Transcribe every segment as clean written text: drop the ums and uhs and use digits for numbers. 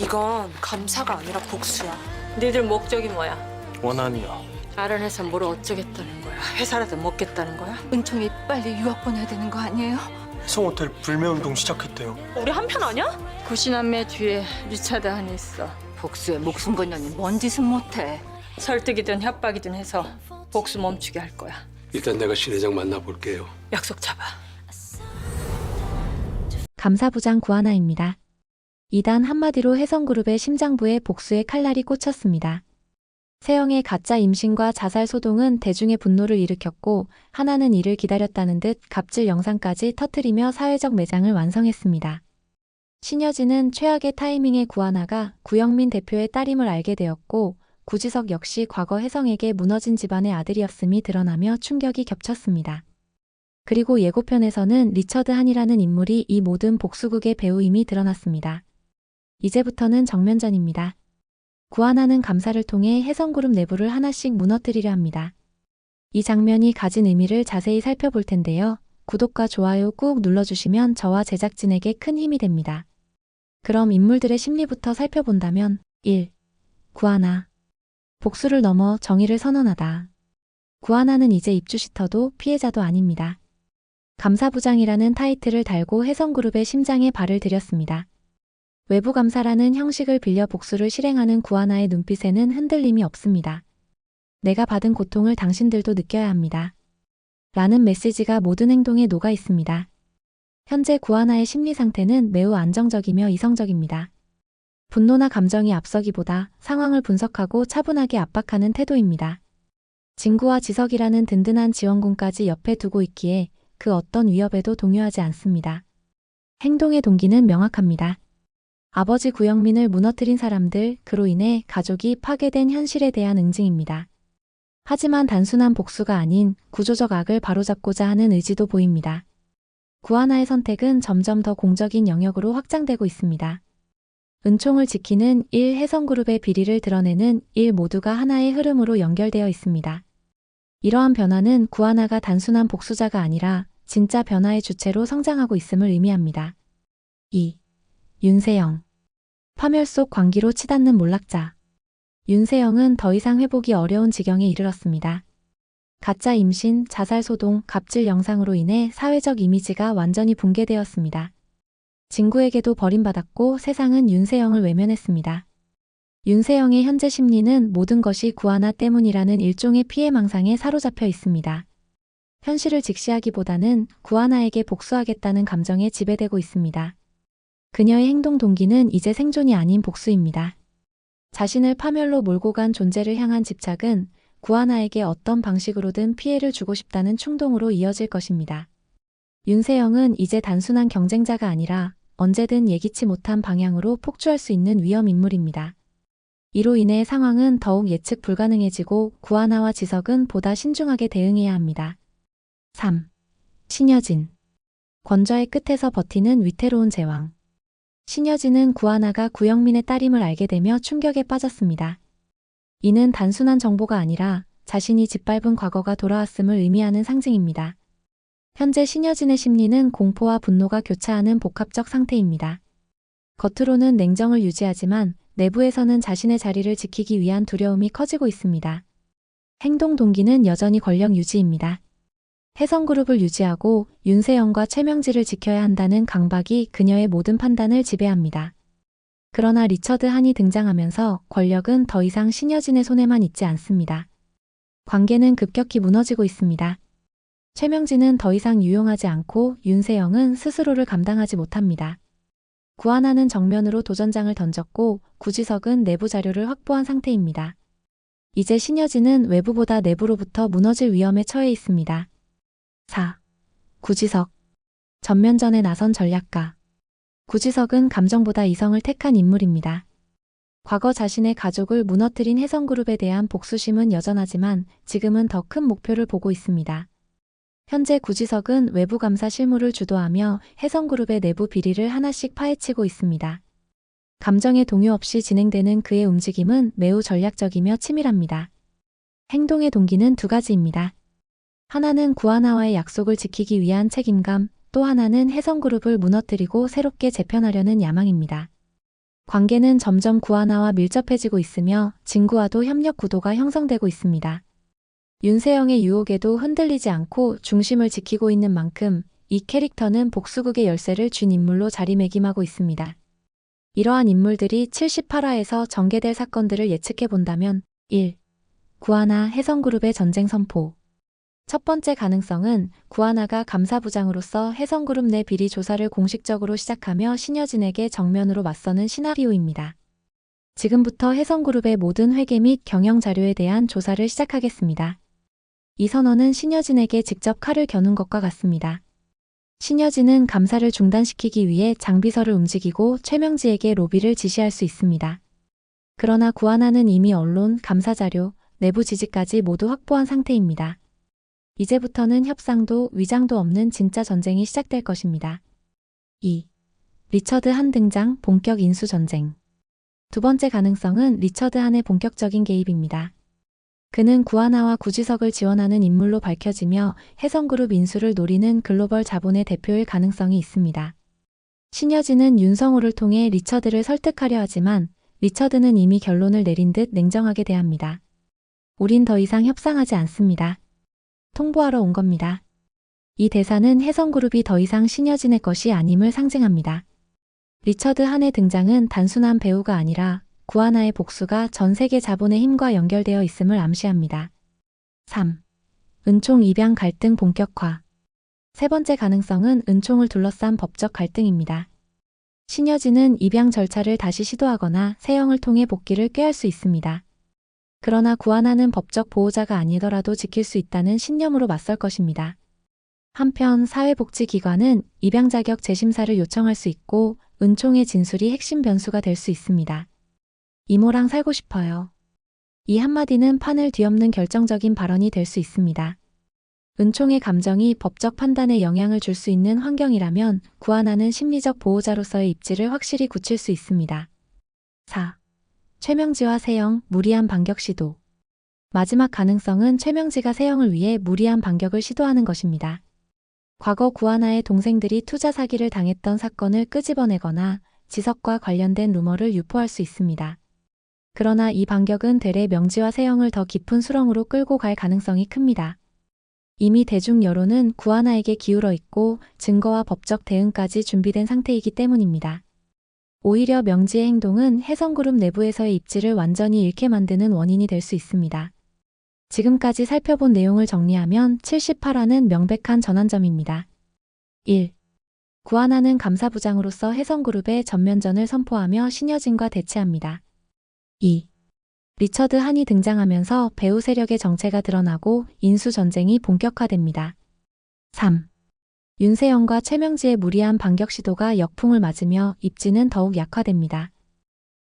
이건 감사가 아니라 복수야. 니들 목적이 뭐야? 원한이요. 알아내서 뭘 어쩌겠다는 거야? 회사라도 먹겠다는 거야? 은총이 빨리 유학 보내야 되는 거 아니에요? 해성호텔 불매운동 시작했대요. 우리 한편 아니야? 구신남매 뒤에 리차드 한이 있어. 복수에 목숨 건너니 뭔 짓은 못해. 설득이든 협박이든 해서 복수 멈추게 할 거야. 일단 내가 신 회장 만나볼게요. 약속 잡아. 감사부장 구하나입니다. 이단 한마디로 혜성그룹의 심장부에 복수의 칼날이 꽂혔습니다. 세영의 가짜 임신과 자살 소동은 대중의 분노를 일으켰고 하나는 이를 기다렸다는 듯 갑질 영상까지 터뜨리며 사회적 매장을 완성했습니다. 신여진은 최악의 타이밍에 구하나가 구영민 대표의 딸임을 알게 되었고 구지석 역시 과거 혜성에게 무너진 집안의 아들이었음이 드러나며 충격이 겹쳤습니다. 그리고 예고편에서는 리처드 한이라는 인물이 이 모든 복수극의 배우임이 드러났습니다. 이제부터는 정면전입니다. 구하나는 감사를 통해 혜성그룹 내부를 하나씩 무너뜨리려 합니다. 이 장면이 가진 의미를 자세히 살펴볼 텐데요. 구독과 좋아요 꾹 눌러주시면 저와 제작진에게 큰 힘이 됩니다. 그럼 인물들의 심리부터 살펴본다면 1. 구하나. 복수를 넘어 정의를 선언하다. 구하나는 이제 입주시터도 피해자도 아닙니다. 감사부장이라는 타이틀을 달고 혜성그룹의 심장에 발을 들였습니다. 외부감사라는 형식을 빌려 복수를 실행하는 구하나의 눈빛에는 흔들림이 없습니다. 내가 받은 고통을 당신들도 느껴야 합니다. 라는 메시지가 모든 행동에 녹아 있습니다. 현재 구하나의 심리 상태는 매우 안정적이며 이성적입니다. 분노나 감정이 앞서기보다 상황을 분석하고 차분하게 압박하는 태도입니다. 진구와 지석이라는 든든한 지원군까지 옆에 두고 있기에 그 어떤 위협에도 동요하지 않습니다. 행동의 동기는 명확합니다. 아버지 구영민을 무너뜨린 사람들, 그로 인해 가족이 파괴된 현실에 대한 응징입니다. 하지만 단순한 복수가 아닌 구조적 악을 바로잡고자 하는 의지도 보입니다. 구하나의 선택은 점점 더 공적인 영역으로 확장되고 있습니다. 은총을 지키는 1 혜성그룹의 비리를 드러내는 1 모두가 하나의 흐름으로 연결되어 있습니다. 이러한 변화는 구하나가 단순한 복수자가 아니라 진짜 변화의 주체로 성장하고 있음을 의미합니다. 2. 윤세영. 파멸 속 광기로 치닫는 몰락자. 윤세영은 더 이상 회복이 어려운 지경에 이르렀습니다. 가짜 임신, 자살 소동, 갑질 영상으로 인해 사회적 이미지가 완전히 붕괴되었습니다. 진구에게도 버림받았고 세상은 윤세영을 외면했습니다. 윤세영의 현재 심리는 모든 것이 구하나 때문이라는 일종의 피해망상에 사로잡혀 있습니다. 현실을 직시하기보다는 구하나에게 복수하겠다는 감정에 지배되고 있습니다. 그녀의 행동 동기는 이제 생존이 아닌 복수입니다. 자신을 파멸로 몰고 간 존재를 향한 집착은 구하나에게 어떤 방식으로든 피해를 주고 싶다는 충동으로 이어질 것입니다. 윤세영은 이제 단순한 경쟁자가 아니라 언제든 예기치 못한 방향으로 폭주할 수 있는 위험 인물입니다. 이로 인해 상황은 더욱 예측 불가능해지고 구하나와 지석은 보다 신중하게 대응해야 합니다. 3. 신여진. 권좌의 끝에서 버티는 위태로운 제왕. 신여진은 구하나가 구영민의 딸임을 알게 되며 충격에 빠졌습니다. 이는 단순한 정보가 아니라 자신이 짓밟은 과거가 돌아왔음을 의미하는 상징입니다. 현재 신여진의 심리는 공포와 분노가 교차하는 복합적 상태입니다. 겉으로는 냉정을 유지하지만 내부에서는 자신의 자리를 지키기 위한 두려움이 커지고 있습니다. 행동 동기는 여전히 권력 유지입니다. 혜성그룹을 유지하고 윤세영과 최명지를 지켜야 한다는 강박이 그녀의 모든 판단을 지배합니다. 그러나 리처드 한이 등장하면서 권력은 더 이상 신여진의 손에만 있지 않습니다. 관계는 급격히 무너지고 있습니다. 최명지는 더 이상 유용하지 않고 윤세영은 스스로를 감당하지 못합니다. 구하나는 정면으로 도전장을 던졌고 구지석은 내부 자료를 확보한 상태입니다. 이제 신여진은 외부보다 내부로부터 무너질 위험에 처해 있습니다. 4. 구지석. 전면전에 나선 전략가. 구지석은 감정보다 이성을 택한 인물입니다. 과거 자신의 가족을 무너뜨린 혜성그룹에 대한 복수심은 여전하지만 지금은 더 큰 목표를 보고 있습니다. 현재 구지석은 외부감사 실무를 주도하며 혜성그룹의 내부 비리를 하나씩 파헤치고 있습니다. 감정의 동요 없이 진행되는 그의 움직임은 매우 전략적이며 치밀합니다. 행동의 동기는 두 가지입니다. 하나는 구하나와의 약속을 지키기 위한 책임감, 또 하나는 혜성그룹을 무너뜨리고 새롭게 재편하려는 야망입니다. 관계는 점점 구하나와 밀접해지고 있으며 진구와도 협력 구도가 형성되고 있습니다. 윤세영의 유혹에도 흔들리지 않고 중심을 지키고 있는 만큼 이 캐릭터는 복수극의 열쇠를 쥔 인물로 자리매김하고 있습니다. 이러한 인물들이 78화에서 전개될 사건들을 예측해본다면 1. 구하나 해성그룹의 전쟁 선포. 첫 번째 가능성은 구하나가 감사부장으로서 해성그룹 내 비리 조사를 공식적으로 시작하며 신여진에게 정면으로 맞서는 시나리오입니다. 지금부터 해성그룹의 모든 회계 및 경영 자료에 대한 조사를 시작하겠습니다. 이 선언은 신여진에게 직접 칼을 겨눈 것과 같습니다. 신여진은 감사를 중단시키기 위해 장비서를 움직이고 최명지에게 로비를 지시할 수 있습니다. 그러나 구하나는 이미 언론, 감사 자료, 내부 지지까지 모두 확보한 상태입니다. 이제부터는 협상도 위장도 없는 진짜 전쟁이 시작될 것입니다. 2. 리처드 한 등장, 본격 인수 전쟁. 두 번째 가능성은 리처드 한의 본격적인 개입입니다. 그는 구하나와 구지석을 지원하는 인물로 밝혀지며 해성그룹 인수를 노리는 글로벌 자본의 대표일 가능성이 있습니다. 신여진은 윤성호를 통해 리처드를 설득하려 하지만 리처드는 이미 결론을 내린 듯 냉정하게 대합니다. 우린 더 이상 협상하지 않습니다. 통보하러 온 겁니다. 이 대사는 해성그룹이 더 이상 신여진의 것이 아님을 상징합니다. 리처드 한의 등장은 단순한 배우가 아니라 구하나의 복수가 전 세계 자본의 힘과 연결되어 있음을 암시합니다. 3. 은총 입양 갈등 본격화. 세 번째 가능성은 은총을 둘러싼 법적 갈등입니다. 신여진은 입양 절차를 다시 시도하거나 세영을 통해 복귀를 꾀할 수 있습니다. 그러나 구하나는 법적 보호자가 아니더라도 지킬 수 있다는 신념으로 맞설 것입니다. 한편 사회복지기관은 입양 자격 재심사를 요청할 수 있고 은총의 진술이 핵심 변수가 될 수 있습니다. 이모랑 살고 싶어요. 이 한마디는 판을 뒤엎는 결정적인 발언이 될 수 있습니다. 은총의 감정이 법적 판단에 영향을 줄 수 있는 환경이라면 구하나는 심리적 보호자로서의 입지를 확실히 굳힐 수 있습니다. 4. 최명지와 세영, 무리한 반격 시도. 마지막 가능성은 최명지가 세영을 위해 무리한 반격을 시도하는 것입니다. 과거 구하나의 동생들이 투자 사기를 당했던 사건을 끄집어내거나 지석과 관련된 루머를 유포할 수 있습니다. 그러나 이 반격은 되레 명지와 세영을 더 깊은 수렁으로 끌고 갈 가능성이 큽니다. 이미 대중 여론은 구하나에게 기울어 있고 증거와 법적 대응까지 준비된 상태이기 때문입니다. 오히려 명지의 행동은 해성그룹 내부에서의 입지를 완전히 잃게 만드는 원인이 될 수 있습니다. 지금까지 살펴본 내용을 정리하면 78화는 명백한 전환점입니다. 1. 구하나는 감사부장으로서 해성그룹의 전면전을 선포하며 신여진과 대치합니다. 2. 리처드 한이 등장하면서 배우 세력의 정체가 드러나고 인수 전쟁이 본격화됩니다. 3. 윤세영과 최명지의 무리한 반격 시도가 역풍을 맞으며 입지는 더욱 약화됩니다.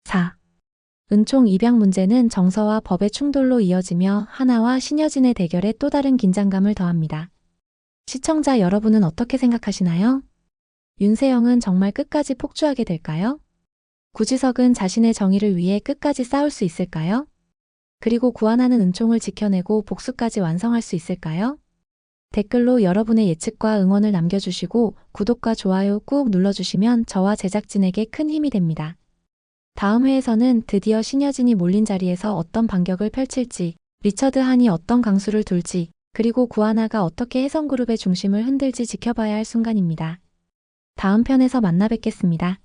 4. 은총 입양 문제는 정서와 법의 충돌로 이어지며 하나와 신여진의 대결에 또 다른 긴장감을 더합니다. 시청자 여러분은 어떻게 생각하시나요? 윤세영은 정말 끝까지 폭주하게 될까요? 구지석은 자신의 정의를 위해 끝까지 싸울 수 있을까요? 그리고 구하나는 은총을 지켜내고 복수까지 완성할 수 있을까요? 댓글로 여러분의 예측과 응원을 남겨주시고 구독과 좋아요 꾹 눌러주시면 저와 제작진에게 큰 힘이 됩니다. 다음 회에서는 드디어 신여진이 몰린 자리에서 어떤 반격을 펼칠지, 리처드 한이 어떤 강수를 둘지, 그리고 구하나가 어떻게 해성그룹의 중심을 흔들지 지켜봐야 할 순간입니다. 다음 편에서 만나 뵙겠습니다.